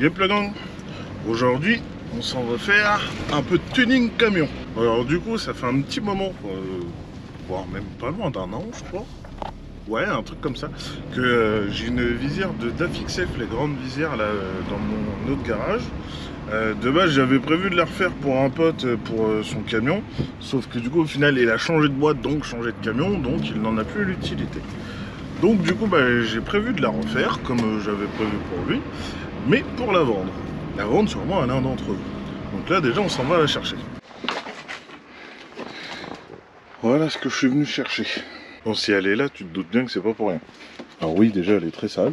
Yep la gang, aujourd'hui on s'en va faire un peu de tuning camion. Alors du coup ça fait un petit moment, voire même pas loin d'un an je crois. Ouais, un truc comme ça, que j'ai une visière de DAF-XF, les grandes visières là dans mon autre garage. De base j'avais prévu de la refaire pour un pote pour son camion, sauf que du coup au final il a changé de boîte, donc changé de camion, donc il n'en a plus l'utilité. Donc du coup j'ai prévu de la refaire comme j'avais prévu pour lui, mais pour la vendre. La vendre sûrement à l'un d'entre eux. Donc là déjà on s'en va la chercher. Voilà ce que je suis venu chercher. Bon, si elle est là, tu te doutes bien que c'est pas pour rien. Alors oui, déjà elle est très sale,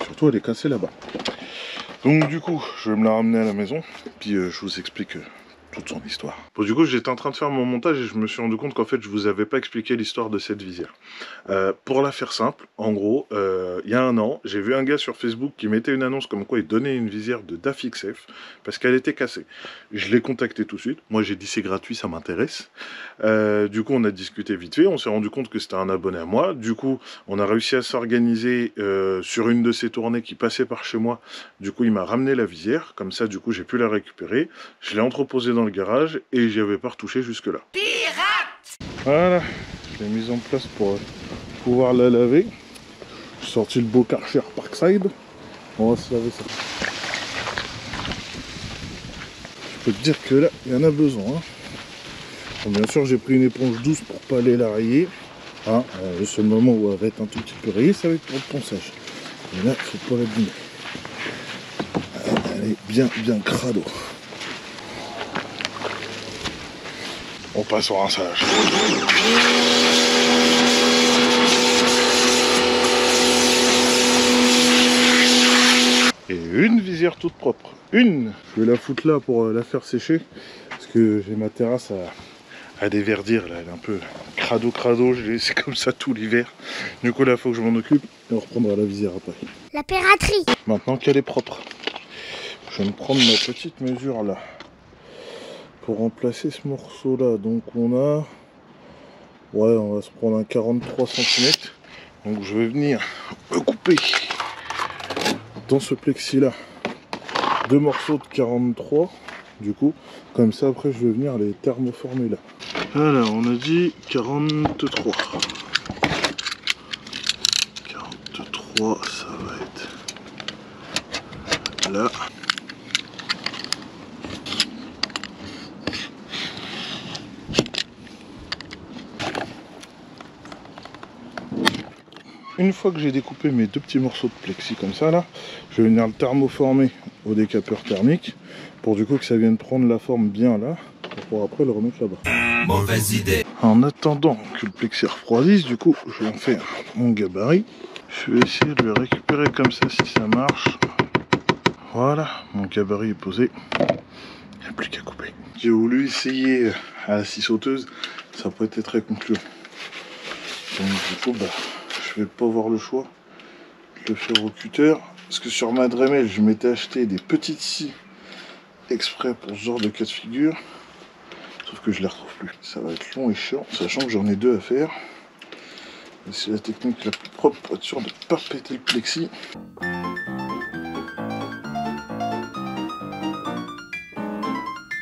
surtout elle est cassée là-bas. Donc du coup, je vais me la ramener à la maison, puis je vous explique toute son histoire. Bon, du coup, j'étais en train de faire mon montage et je me suis rendu compte qu'en fait, je vous avais pas expliqué l'histoire de cette visière. Pour la faire simple, en gros, il y a un an, j'ai vu un gars sur Facebook qui mettait une annonce comme quoi il donnait une visière de DAF-XF parce qu'elle était cassée. Je l'ai contacté tout de suite. Moi, j'ai dit c'est gratuit, ça m'intéresse. Du coup, on a discuté vite fait. On s'est rendu compte que c'était un abonné à moi. Du coup, on a réussi à s'organiser sur une de ses tournées qui passait par chez moi. Du coup, il m'a ramené la visière. Comme ça, du coup, j'ai pu la récupérer. Je l'ai entreposée dans le garage et j'y avais pas retouché jusque-là. Pirate! Voilà, je l'ai mise en place pour pouvoir la laver. J'ai sorti le beau Karcher Parkside. On va se laver ça. Je peux te dire que là, il y en a besoin. Hein. Bon, bien sûr, j'ai pris une éponge douce pour pas aller la rayer. Hein, le seul moment où elle va être un tout petit peu rayée, ça va être pour le ponçage. Et là, il faut pas l'abîmer. Elle est bien crado. On passe au rinçage. Et une visière toute propre. Une! Je vais la foutre là pour la faire sécher. Parce que j'ai ma terrasse à déverdir. Là, elle est un peu crado. Je l'ai laissé comme ça tout l'hiver. Du coup, là, il faut que je m'en occupe. Et on reprendra la visière après. La piraterie! Maintenant qu'elle est propre. Je vais me prendre ma petite mesure là. Pour remplacer ce morceau là, donc on a, ouais, on va se prendre un 43 cm. Donc je vais venir me couper dans ce plexi là 2 morceaux de 43. Du coup, comme ça après je vais venir les thermoformer là. Alors on a dit 43. 43, ça va être là. Une fois que j'ai découpé mes 2 petits morceaux de plexi comme ça là, je vais venir le thermoformer au décapeur thermique pour du coup que ça vienne prendre la forme bien là pour après le remettre là-bas. Mauvaise idée. En attendant que le plexi refroidisse, du coup je vais en faire mon gabarit. Je vais essayer de le récupérer comme ça si ça marche. Voilà, mon gabarit est posé. Il n'y a plus qu'à couper. J'ai voulu essayer à la scie sauteuse, ça peut être très concluant. Donc du coup je vais pas avoir le choix de le faire au cutter parce que sur ma Dremel je m'étais acheté des petites scies exprès pour ce genre de cas de figure, sauf que je les retrouve plus. Ça va être long et chiant, sachant que j'en ai 2 à faire. C'est la technique la plus propre pour être sûr de ne pas péter le plexi.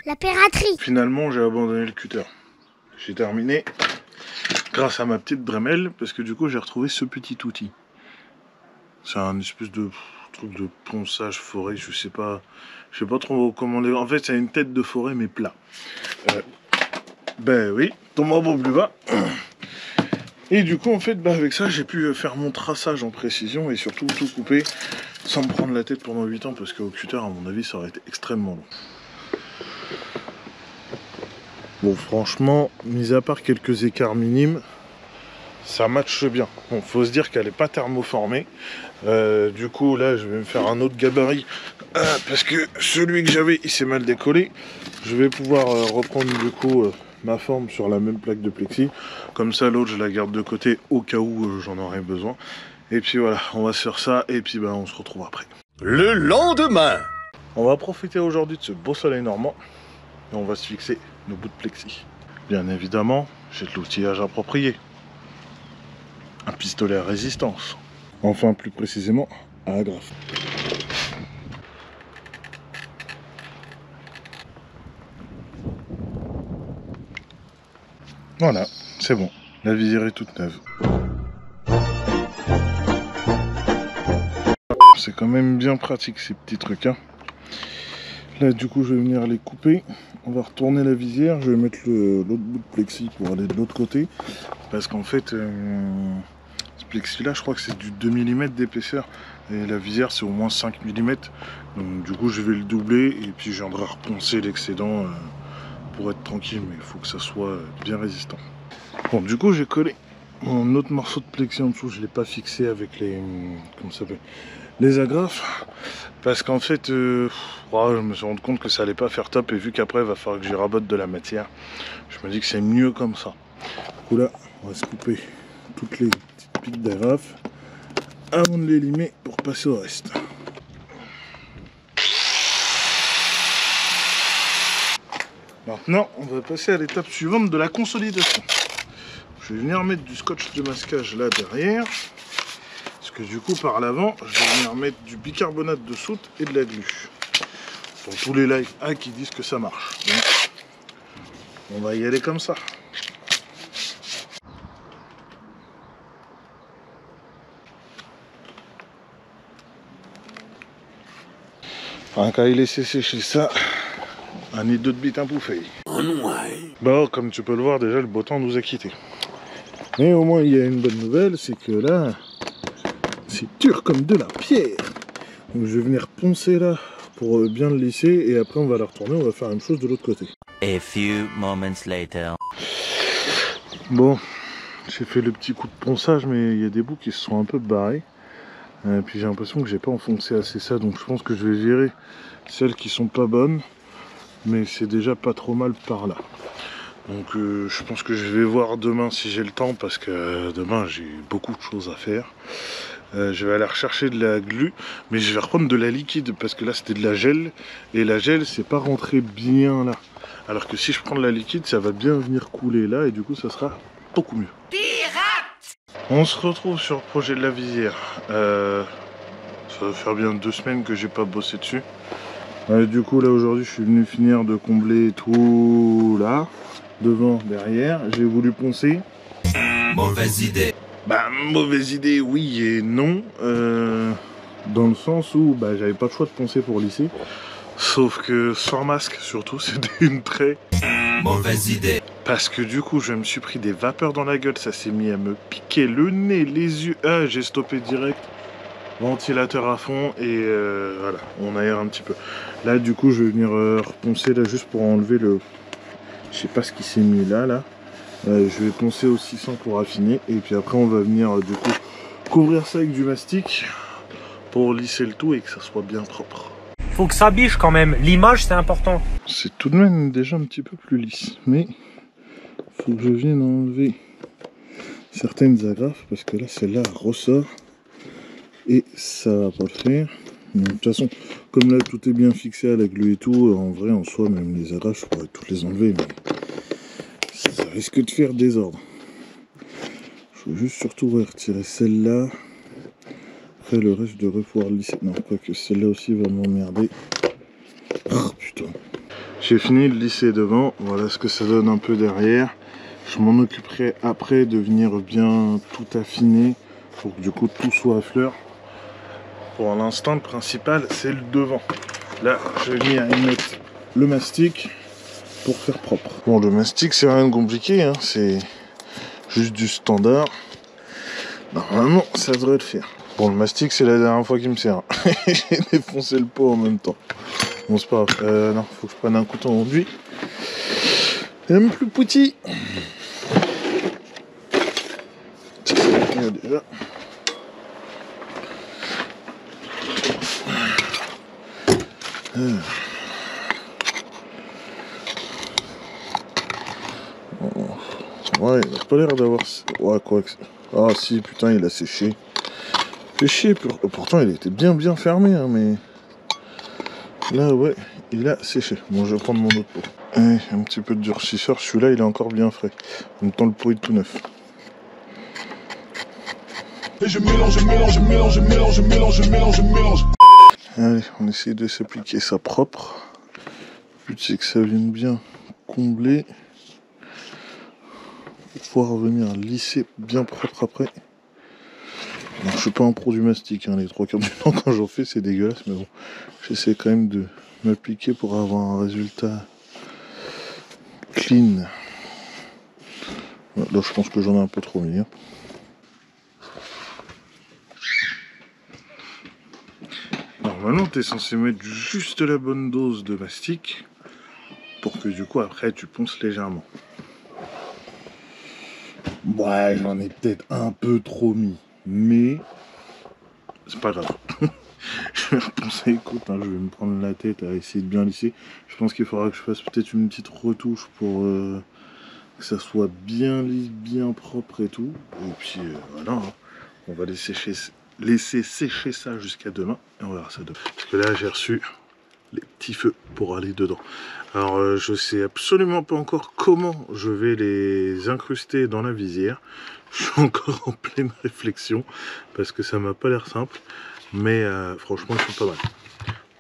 La piraterie! Finalement j'ai abandonné le cutter. J'ai terminé grâce à ma petite Dremel, parce que du coup j'ai retrouvé ce petit outil. C'est un espèce de truc de ponçage forêt, je sais pas trop comment les... En fait c'est une tête de forêt mais plat. Ben oui, tombe bon plus bas. Et du coup en fait avec ça j'ai pu faire mon traçage en précision et surtout tout couper sans me prendre la tête pendant 8 ans, parce qu'au cutter à mon avis ça aurait été extrêmement long. Bon franchement, mis à part quelques écarts minimes, ça matche bien. Bon, faut se dire qu'elle n'est pas thermoformée. Du coup là je vais me faire un autre gabarit parce que celui que j'avais il s'est mal décollé. Je vais pouvoir reprendre du coup ma forme sur la même plaque de plexi. Comme ça l'autre je la garde de côté au cas où j'en aurai besoin. Et puis voilà, on va se faire ça et puis on se retrouve après. Le lendemain. On va profiter aujourd'hui de ce beau soleil normand et on va se fixer nos bouts de plexi. Bien évidemment, j'ai de l'outillage approprié. Un pistolet à résistance. Enfin, plus précisément, à agrafe. Voilà, c'est bon. La visière est toute neuve. C'est quand même bien pratique ces petits trucs, hein. Là du coup je vais venir les couper. On va retourner la visière. Je vais mettre l'autre bout de plexi pour aller de l'autre côté. Parce qu'en fait, ce plexi là je crois que c'est du 2 mm d'épaisseur. Et la visière c'est au moins 5 mm. Donc du coup je vais le doubler et puis je viendrai reponcer l'excédent pour être tranquille. Mais il faut que ça soit bien résistant. Bon, du coup j'ai collé mon autre morceau de plexi en dessous. Je ne l'ai pas fixé avec les... comment ça s'appelle, les agrafes, parce qu'en fait je me suis rendu compte que ça allait pas faire top, et vu qu'après il va falloir que j'y rabote de la matière, je me dis que c'est mieux comme ça. Du coup là on va se couper toutes les petites piques d'agrafes avant de les limer pour passer au reste. Maintenant on va passer à l'étape suivante de la consolidation. Je vais venir mettre du scotch de masquage là derrière. Parce que du coup par l'avant je vais venir mettre du bicarbonate de soude et de la glu. Pour tous les life hacks qui disent que ça marche. Donc on va y aller comme ça. Enfin, quand il laisse sécher ça, un nid de bite un bouffé. Bon, comme tu peux le voir déjà le beau temps nous a quittés. Mais au moins il y a une bonne nouvelle, c'est que là c'est dur comme de la pierre. Donc je vais venir poncer là pour bien le lisser, et après on va la retourner, on va faire la même chose de l'autre côté. A few moments later. Bon, j'ai fait le petit coup de ponçage, mais il y a des bouts qui se sont un peu barrés. Puis j'ai l'impression que j'ai pas enfoncé assez ça, donc je pense que je vais virer celles qui sont pas bonnes. Mais c'est déjà pas trop mal par là. Donc je pense que je vais voir demain si j'ai le temps, parce que demain j'ai beaucoup de choses à faire. Je vais aller rechercher de la glu, mais je vais reprendre de la liquide, parce que là c'était de la gel, et la gel c'est pas rentré bien là. Alors que si je prends de la liquide, ça va bien venir couler là, et du coup ça sera beaucoup mieux. Pirate! On se retrouve sur le projet de la visière. Ça va faire bien 2 semaines que j'ai pas bossé dessus. Du coup là aujourd'hui je suis venu finir de combler tout là, devant, derrière. J'ai voulu poncer. Mauvaise idée. Bah mauvaise idée oui et non, dans le sens où bah, j'avais pas le choix de poncer pour lisser. Sauf que sans masque surtout, c'était une très Mauvaise idée. Parce que du coup je me suis pris des vapeurs dans la gueule, ça s'est mis à me piquer le nez, les yeux. Ah, j'ai stoppé direct. Ventilateur à fond et voilà, on aère un petit peu. Là du coup je vais venir reponcer là juste pour enlever le... Je sais pas ce qui s'est mis là. Je vais poncer au 600 pour affiner, et puis après on va venir du coup couvrir ça avec du mastic pour lisser le tout et que ça soit bien propre. Faut que ça biche quand même, l'image c'est important. C'est tout de même déjà un petit peu plus lisse, mais faut que je vienne enlever certaines agrafes parce que là celle-là ressort. Et ça va pas le faire. De toute façon, comme là tout est bien fixé à la glu et tout, en vrai en soi même les agrafes je pourrais toutes les enlever, mais ça risque de faire désordre. Je veux juste surtout retirer celle-là. Après le reste je devrais pouvoir lisser. Non, quoique celle-là aussi va m'emmerder. Oh putain. J'ai fini de lisser devant, voilà ce que ça donne un peu derrière. Je m'en occuperai après de venir bien tout affiner pour que du coup tout soit à fleur. Pour l'instant, le principal, c'est le devant. Là, je vais venir y mettre le mastic pour faire propre. Bon, le mastic, c'est rien de compliqué, hein. C'est juste du standard. Normalement, ça devrait le faire. Bon, le mastic, c'est la dernière fois qu'il me sert. J'ai défoncé le pot en même temps. Bon, c'est pas grave. Non, faut que je prenne un couteau enduit. Même plus petit. Ça, c'est mieux déjà. Ouais, il a pas l'air d'avoir... Ouais, quoi que... Ah si, putain, il a séché. Fait chier, pourtant il était bien fermé, hein, mais... Là, ouais, il a séché. Bon, je vais prendre mon autre pot. Allez, un petit peu de durcisseur, celui-là, il est encore bien frais. En même temps, le pot est tout neuf. Et je mélange. Allez, on essaye de s'appliquer ça propre. Le but, c'est que ça vienne bien combler. pour pouvoir venir lisser bien propre après. Alors, je suis pas un pro du mastic, hein, les 3/4 du temps quand j'en fais c'est dégueulasse, mais bon, j'essaie quand même de m'appliquer pour avoir un résultat clean. Là je pense que j'en ai un peu trop mis. Hein. Normalement tu es censé mettre juste la bonne dose de mastic pour que du coup après tu ponces légèrement. Ouais, j'en ai peut-être un peu trop mis, mais c'est pas grave. Je vais repenser, écoute, hein, je vais me prendre la tête à essayer de bien lisser. Je pense qu'il faudra que je fasse peut-être une petite retouche pour que ça soit bien lisse, bien propre et tout. Et puis voilà, hein. On va laisser sécher ça jusqu'à demain et on verra ça demain. Parce que là j'ai reçu les petits feux pour aller dedans. Alors je sais absolument pas encore comment je vais les incruster dans la visière. Je suis encore en pleine réflexion parce que ça m'a pas l'air simple. Mais franchement ils sont pas mal.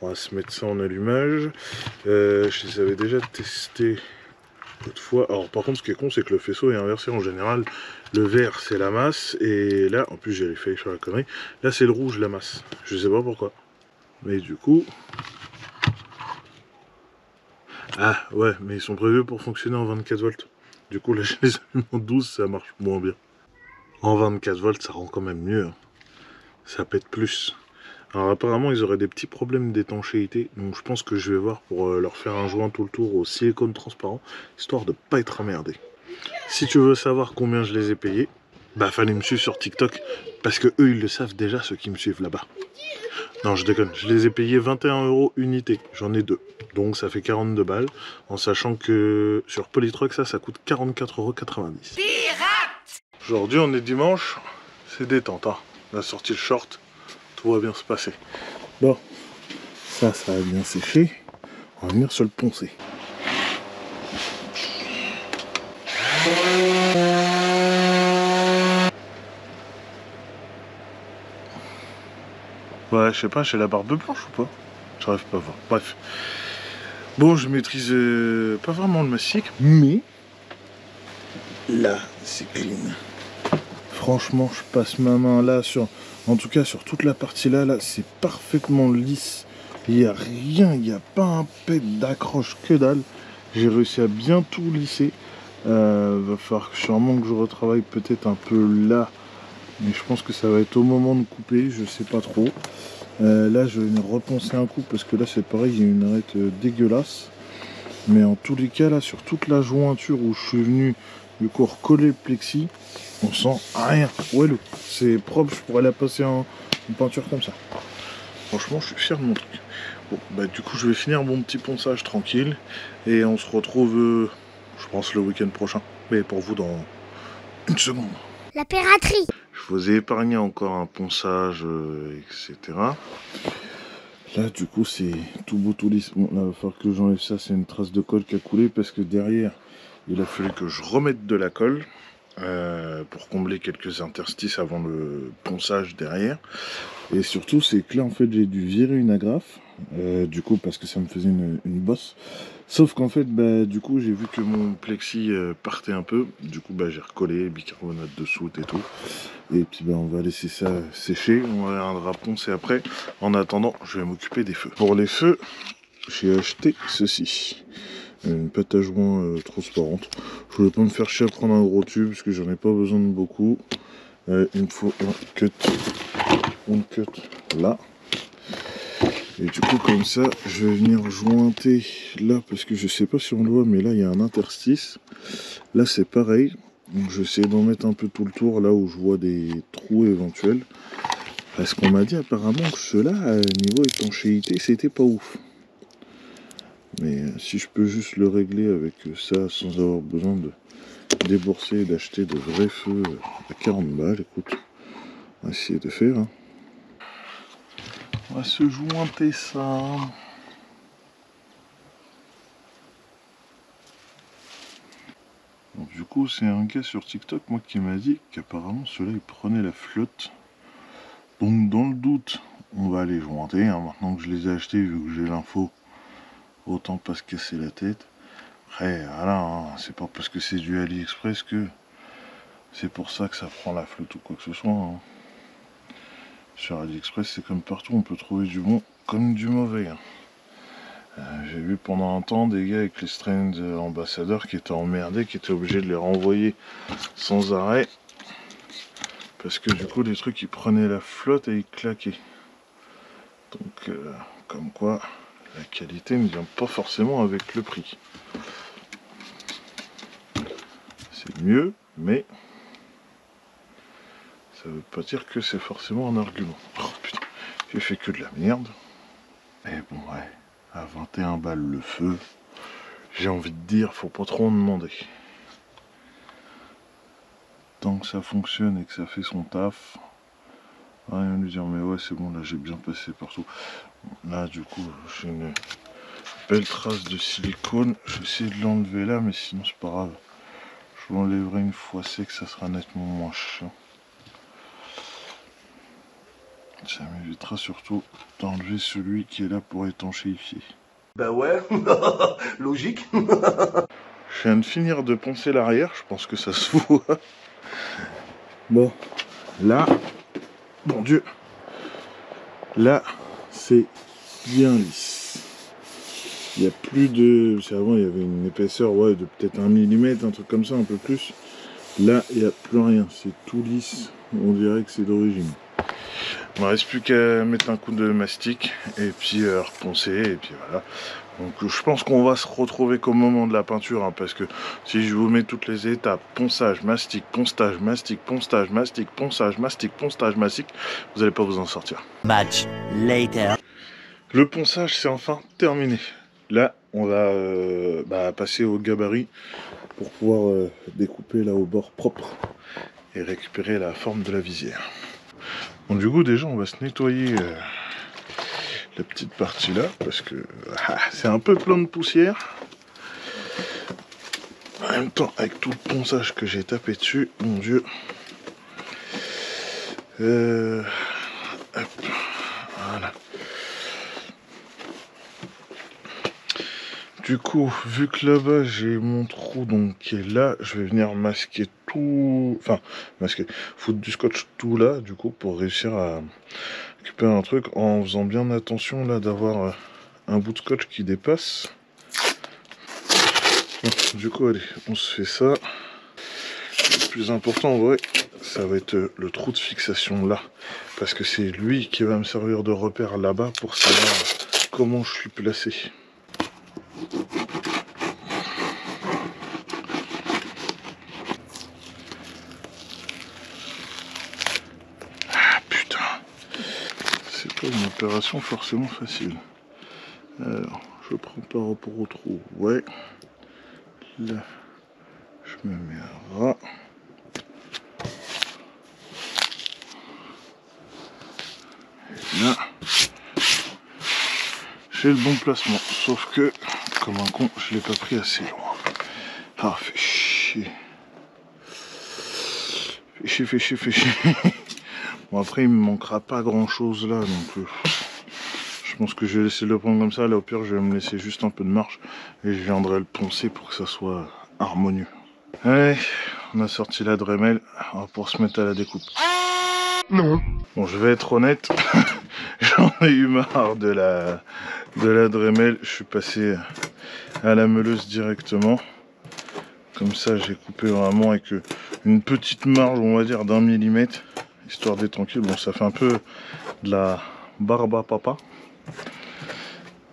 On va se mettre ça en allumage. Je les avais déjà testés l'autre fois. Alors par contre ce qui est con c'est que le faisceau est inversé en général. Le vert c'est la masse et là en plus j'ai failli faire la connerie. Là c'est le rouge la masse. Je sais pas pourquoi. Mais du coup... Ah ouais mais ils sont prévus pour fonctionner en 24 volts. Du coup là je les allume en 12 ça marche moins bien. En 24 volts ça rend quand même mieux. Hein. Ça pète plus. Alors apparemment ils auraient des petits problèmes d'étanchéité, donc je pense que je vais voir pour leur faire un joint tout le tour au silicone transparent, histoire de pas être emmerdé. Si tu veux savoir combien je les ai payés, bah fallait me suivre sur TikTok, parce que eux ils le savent déjà ceux qui me suivent là-bas. Non je déconne, je les ai payés 21 € unité, j'en ai 2, donc ça fait 42 balles, en sachant que sur Polytruck ça coûte 44,90 €. Aujourd'hui on est dimanche, c'est détente, hein. On a sorti le short, tout va bien se passer. Bon, ça va bien sécher. On va venir se le poncer. Ouais, je sais pas, j'ai la barbe blanche ou pas? J'arrive pas à voir. Bref. Bon, je maîtrise pas vraiment le mastic, mais là, c'est clean. Franchement, je passe ma main là sur... En tout cas, sur toute la partie là, c'est parfaitement lisse. Il n'y a rien, il n'y a pas un pet d'accroche, que dalle. J'ai réussi à bien tout lisser. Va falloir sûrement que je retravaille peut-être un peu là. Mais je pense que ça va être au moment de couper, je sais pas trop. Là, je vais repenser un coup parce que là, c'est pareil, il y a une arête dégueulasse. Mais en tous les cas, là, sur toute la jointure où je suis venu, du coup, recoller le plexi, on sent rien. Ouais, c'est propre, je pourrais la passer en peinture comme ça. Franchement, je suis fier de mon truc. Bon, bah du coup, je vais finir mon petit ponçage tranquille. Et on se retrouve, je pense, le week-end prochain. Mais pour vous, dans une seconde. La piraterie. Je vous ai épargné encore un ponçage, etc. Là, du coup, c'est tout beau, tout lisse. Bon, là, il va falloir que j'enlève ça. C'est une trace de colle qui a coulé parce que derrière, il a fallu que je remette de la colle pour combler quelques interstices avant le ponçage derrière. Et surtout, c'est que là, en fait, j'ai dû virer une agrafe. Du coup, parce que ça me faisait une bosse. Sauf qu'en fait, bah, du coup, j'ai vu que mon plexi partait un peu. Du coup, bah, j'ai recollé bicarbonate de soude et tout. Et puis, bah, on va laisser ça sécher. On viendra poncer après. En attendant, je vais m'occuper des feux. Pour les feux, j'ai acheté ceci. Une pâte à joint transparente. Je voulais pas me faire chier à prendre un gros tube parce que j'en ai pas besoin de beaucoup. Il me faut une cut là. Et du coup comme ça je vais venir jointer là parce que je sais pas si on le voit mais là il y a un interstice. Là c'est pareil. Donc je vais essayer d'en mettre un peu tout le tour là où je vois des trous éventuels. Parce qu'on m'a dit apparemment que ceux-là niveau étanchéité c'était pas ouf. Mais si je peux juste le régler avec ça sans avoir besoin de débourser et d'acheter de vrais feux à 40 balles, écoute, on va essayer de faire. Hein. On va se jointer ça. Donc, du coup, c'est un gars sur TikTok moi qui m'a dit qu'apparemment ceux-là ils prenaient la flotte. Donc dans le doute, on va les jointer. Hein. Maintenant que je les ai achetés, vu que j'ai l'info. Autant pas se casser la tête. Après, voilà, hein, c'est pas parce que c'est du AliExpress que C'est pour ça que ça prend la flotte ou quoi que ce soit. Hein. Sur AliExpress, c'est comme partout, on peut trouver du bon comme du mauvais. Hein. J'ai vu pendant un temps des gars avec les strains ambassadeurs qui étaient emmerdés, qui étaient obligés de les renvoyer sans arrêt. Parce que du coup, les trucs ils prenaient la flotte et ils claquaient. Donc, comme quoi, la qualité ne vient pas forcément avec le prix. C'est mieux, mais ça veut pas dire que c'est forcément un argument. Oh putain, j'ai fait que de la merde. Mais bon, ouais, à 21 balles le feu, j'ai envie de dire, faut pas trop en demander. Tant que ça fonctionne et que ça fait son taf, rien à lui dire, mais ouais, c'est bon, là j'ai bien passé partout. Là, du coup, j'ai une belle trace de silicone. Je vais essayer de l'enlever là, mais sinon, c'est pas grave. Je l'enlèverai une fois sec, ça sera nettement moins chiant. Ça m'évitera surtout d'enlever celui qui est là pour étanchéifier. Bah ouais, logique. Je viens de finir de poncer l'arrière, je pense que ça se voit. Bon, là, bon Dieu, là, c'est bien lisse. Il n'y a plus de... Avant, il y avait une épaisseur ouais, de peut-être 1 mm, un truc comme ça, un peu plus. Là, il n'y a plus rien, c'est tout lisse. On dirait que c'est d'origine. Il ne me reste plus qu'à mettre un coup de mastic et puis reponcer et puis voilà. Donc je pense qu'on va se retrouver qu'au moment de la peinture hein, parce que si je vous mets toutes les étapes, ponçage, mastic, ponçage, mastic, ponçage, mastic, ponçage, mastic, ponçage, mastic, vous n'allez pas vous en sortir. Much later. Le ponçage c'est enfin terminé. Là on va passer au gabarit pour pouvoir découper là au bord propre et récupérer la forme de la visière. Bon, du coup déjà on va se nettoyer la petite partie là parce que c'est un peu plein de poussière. En même temps avec tout le ponçage que j'ai tapé dessus, mon dieu. Hop, voilà. Du coup, vu que là-bas j'ai mon trou donc qui est là, je vais venir masquer tout, enfin masquer, foutre du scotch tout là, du coup pour réussir à récupérer un truc en faisant bien attention là d'avoir un bout de scotch qui dépasse. Bon, du coup allez, on se fait ça. Le plus important en vrai, ça va être le trou de fixation là, parce que c'est lui qui va me servir de repère là-bas pour savoir comment je suis placé. Ah putain, c'est pas une opération forcément facile. Alors, je prends par rapport au trou, ouais. Là, je me mets à ras. Et là, j'ai le bon placement, sauf que, comme un con, je l'ai pas pris assez loin. Ah, fait chier. Fait chier. Bon, après, il me manquera pas grand chose là, donc je pense que je vais laisser le prendre comme ça. Là, au pire, je vais me laisser juste un peu de marge et je viendrai le poncer pour que ça soit harmonieux. Allez, on a sorti la Dremel pour se mettre à la découpe. Non. Bon, je vais être honnête, j'en ai eu marre de la Dremel. Je suis passé à la meuleuse directement. Comme ça, j'ai coupé vraiment avec une petite marge, on va dire, d'1 mm, histoire d'être tranquille. Bon, ça fait un peu de la barbe à papa,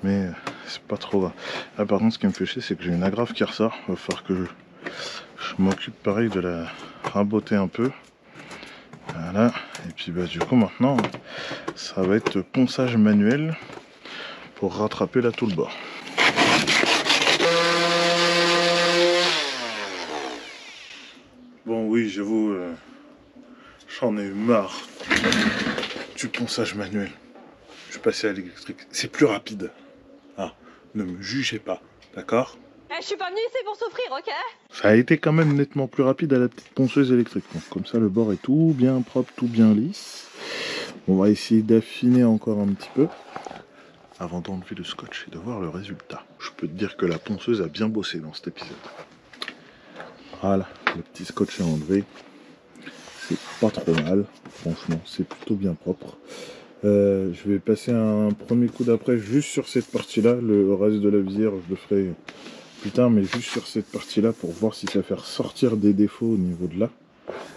mais c'est pas trop grave. Là, par contre, ce qui me fait chier, c'est que j'ai une agrafe qui ressort. Il va falloir que je m'occupe pareil de la raboter un peu. Voilà, et puis bah du coup maintenant ça va être ponçage manuel pour rattraper là tout le bord. Bon oui, j'avoue, j'en ai eu marre du ponçage manuel. Je suis passé à l'électrique, c'est plus rapide. Ah, ne me jugez pas, d'accord? Je suis pas venue ici pour souffrir, ok? Ça a été quand même nettement plus rapide à la petite ponceuse électrique. Donc, comme ça, le bord est tout bien propre, tout bien lisse. On va essayer d'affiner encore un petit peu avant d'enlever le scotch et de voir le résultat. Je peux te dire que la ponceuse a bien bossé dans cet épisode. Voilà, le petit scotch est enlevé. c'est pas trop mal, franchement, c'est plutôt bien propre. Je vais passer un premier coup d'après juste sur cette partie-là, le reste de la visière je le ferai plus tard, mais juste sur cette partie-là pour voir si ça fait ressortir des défauts au niveau de là.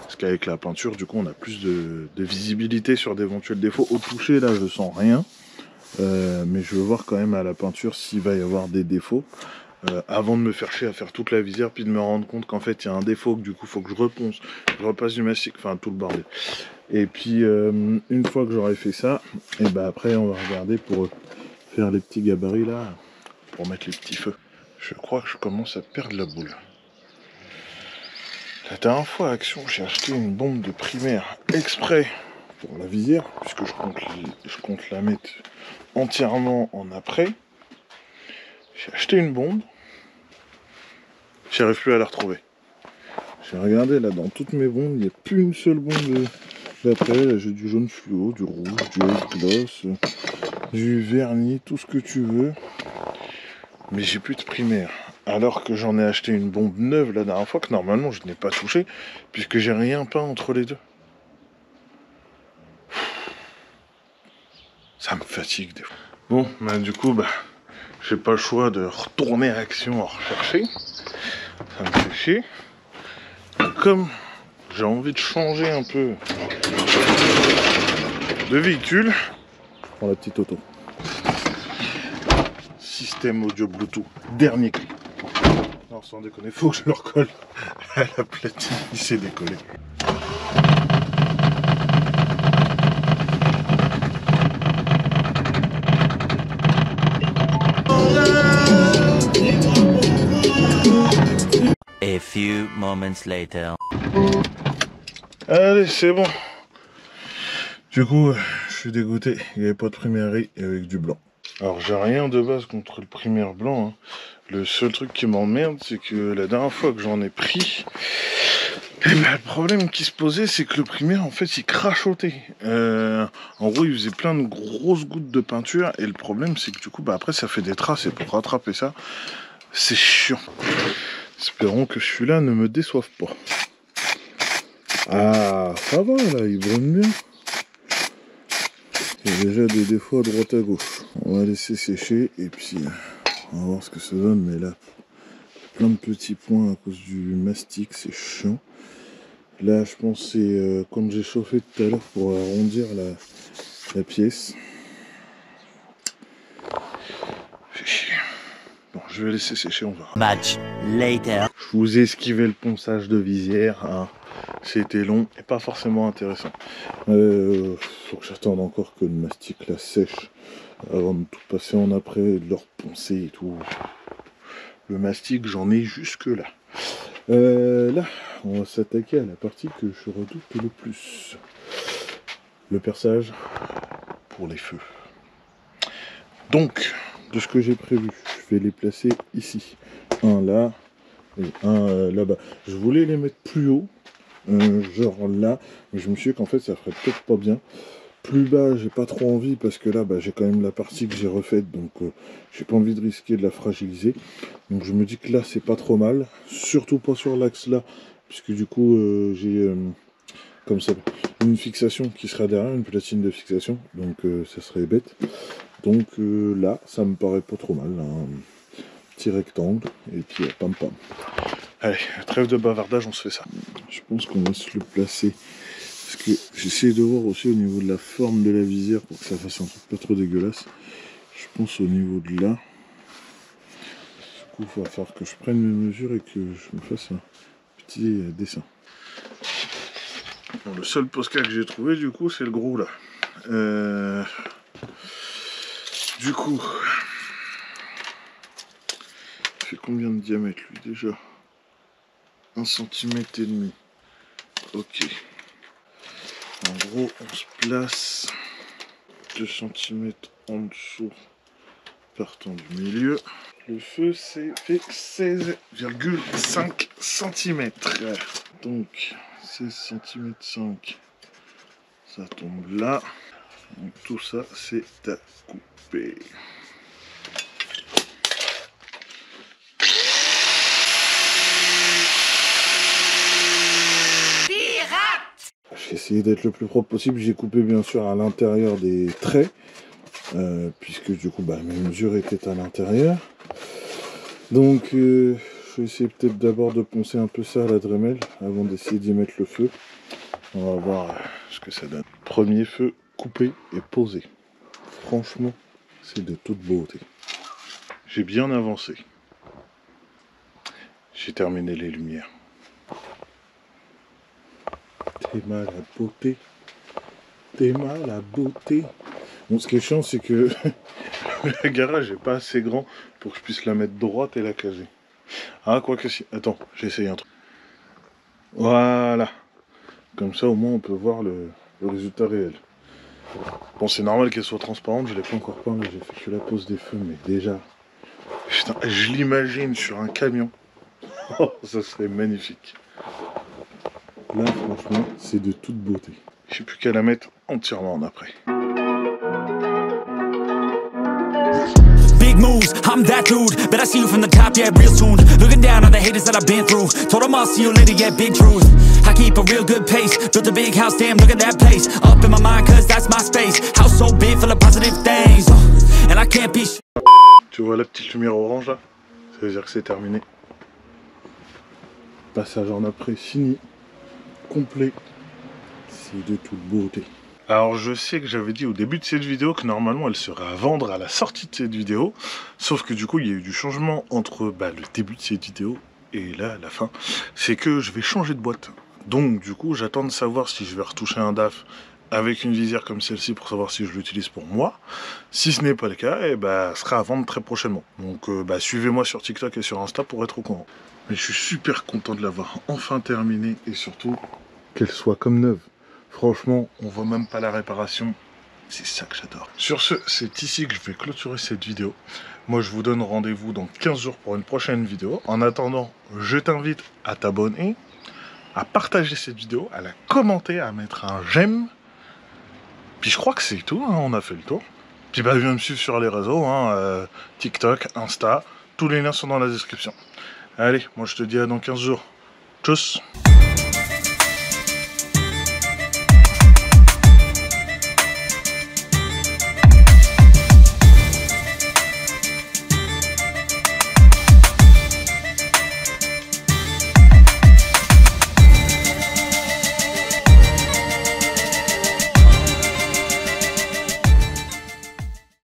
Parce qu'avec la peinture, du coup, on a plus de visibilité sur d'éventuels défauts. Au toucher, là, je sens rien. Mais je veux voir quand même à la peinture s'il va y avoir des défauts. Avant de me faire chier à faire toute la visière, puis de me rendre compte qu'en fait, il y a un défaut, que du coup, il faut que je reponce, je repasse du mastic, enfin, tout le bordel. Et puis, une fois que j'aurai fait ça, et ben après, on va regarder pour faire les petits gabarits, là, pour mettre les petits feux. Je crois que je commence à perdre la boule. La dernière fois à Action, j'ai acheté une bombe de primaire exprès pour la visière, puisque je compte la mettre entièrement en après. J'ai acheté une bombe, j'arrive plus à la retrouver. J'ai regardé là dans toutes mes bombes, il n'y a plus une seule bombe d'après. Là j'ai du jaune fluo, du rouge, du gloss, du vernis, tout ce que tu veux. Mais j'ai plus de primaire. Alors que j'en ai acheté une bombe neuve la dernière fois, que normalement je n'ai pas touché, puisque j'ai rien peint entre les deux. Ça me fatigue des fois. Bon, bah du coup, j'ai pas le choix de retourner à Action en rechercher. Ça me fait chier. Comme j'ai envie de changer un peu de véhicule, je prends la petite auto. Système audio Bluetooth, dernier cri. Non, sans déconner, faut que je le recolle à la platine, il s'est décollé. A few moments later. Allez, c'est bon. Du coup, je suis dégoûté, il n'y avait pas de primerie et avec du blanc. Alors j'ai rien de base contre le primaire blanc, hein. Le seul truc qui m'emmerde, c'est que la dernière fois que j'en ai pris, le problème qui se posait, c'est que le primaire, en fait, il crachotait. En gros, il faisait plein de grosses gouttes de peinture, et le problème, c'est que du coup, après, ça fait des traces, et pour rattraper ça, c'est chiant. Espérons que celui-là ne me déçoive pas. Ah, ça va, là, il brûle bien. Il y a déjà des défauts à droite à gauche. On va laisser sécher, et puis... on va voir ce que ça donne, mais là, plein de petits points à cause du mastic, c'est chiant. Là, je pense que c'est comme j'ai chauffé tout à l'heure pour arrondir la pièce. Fait chier. Bon, je vais laisser sécher, on verra. Much later. Je vous ai esquivé le ponçage de visière, hein. C'était long et pas forcément intéressant. Faut que j'attende encore que le mastic là sèche avant de tout passer en après et de le reponcer et tout. Le mastic, j'en ai jusque là. Là, on va s'attaquer à la partie que je redoute le plus. Le perçage pour les feux. Donc, de ce que j'ai prévu, je vais les placer ici. Un là et un là-bas. Je voulais les mettre plus haut, genre là, mais je me suis dit qu'en fait ça ferait peut-être pas bien. Plus bas, j'ai pas trop envie parce que là, j'ai quand même la partie que j'ai refaite, donc j'ai pas envie de risquer de la fragiliser. Donc je me dis que là, c'est pas trop mal, surtout pas sur l'axe là, puisque du coup, j'ai comme ça une fixation qui sera derrière, une platine de fixation, donc ça serait bête. Donc là, ça me paraît pas trop mal, un petit rectangle, et puis pam pam. Allez, trêve de bavardage, on se fait ça. Je pense qu'on va se le placer. Parce que j'essaie de voir aussi au niveau de la forme de la visière pour que ça fasse un truc pas trop dégueulasse. Je pense au niveau de là. Du coup, il va falloir que je prenne mes mesures et que je me fasse un petit dessin. Bon, le seul Posca que j'ai trouvé, du coup, c'est le gros là. Du coup, il fait combien de diamètre lui déjà? 1,5 cm. Ok. En gros, on se place 2 cm en dessous, partant du milieu. Le feu, c'est fait 16,5 cm. Donc, 16 cm 5, ça tombe là. Donc, tout ça, c'est à couper. j'ai essayé d'être le plus propre possible. J'ai coupé bien sûr à l'intérieur des traits, puisque du coup mes mesures étaient à l'intérieur. Donc je vais essayer peut-être d'abord de poncer un peu ça à la Dremel avant d'essayer d'y mettre le feu. On va voir ce que ça donne. Premier feu coupé et posé. Franchement, c'est de toute beauté. J'ai bien avancé. J'ai terminé les lumières. T'es mal à beauté. T'es mal à beauté. Bon, ce qui est chiant, c'est que le garage n'est pas assez grand pour que je puisse la mettre droite et la caser. Ah, quoi que si. Attends, j'ai essayé un truc. Voilà. Comme ça, au moins, on peut voir le résultat réel. Bon, c'est normal qu'elle soit transparente. Je l'ai pas encore peint. J'ai fait que la pose des feux, mais déjà... Putain, je l'imagine sur un camion. Oh, ça serait magnifique. Là, franchement, c'est de toute beauté. J'ai plus qu'à la mettre entièrement en après. Big moves, I'm that dude. Bet I see you from the top, yeah, real soon. Looking down on the haters that I've been through. Told them I'll see you later, yeah, big truth. I keep a real good pace. Built a big house, damn, look at that place. Up in my mind, cause that's my space. House so big, full of positive things. And I can't be... Tu vois la petite lumière orange là? Ça veut dire que c'est terminé. Passage en après fini. Complet. C'est de toute beauté. Alors je sais que j'avais dit au début de cette vidéo que normalement elle serait à vendre à la sortie de cette vidéo. Sauf que du coup il y a eu du changement entre le début de cette vidéo et là la fin. C'est que je vais changer de boîte. Donc du coup j'attends de savoir si je vais retoucher un DAF avec une visière comme celle-ci pour savoir si je l'utilise pour moi. Si ce n'est pas le cas, ce sera à vendre très prochainement. Donc suivez-moi sur TikTok et sur Insta pour être au courant. Mais je suis super content de l'avoir enfin terminée et surtout qu'elle soit comme neuve. Franchement, on voit même pas la réparation. C'est ça que j'adore. Sur ce, c'est ici que je vais clôturer cette vidéo. Moi, je vous donne rendez-vous dans 15 jours pour une prochaine vidéo. En attendant, je t'invite à t'abonner, à partager cette vidéo, à la commenter, à mettre un j'aime. Puis je crois que c'est tout, hein, on a fait le tour. Puis viens me suivre sur les réseaux, TikTok, Insta, tous les liens sont dans la description. Allez, moi je te dis à dans 15 jours. Tchuss!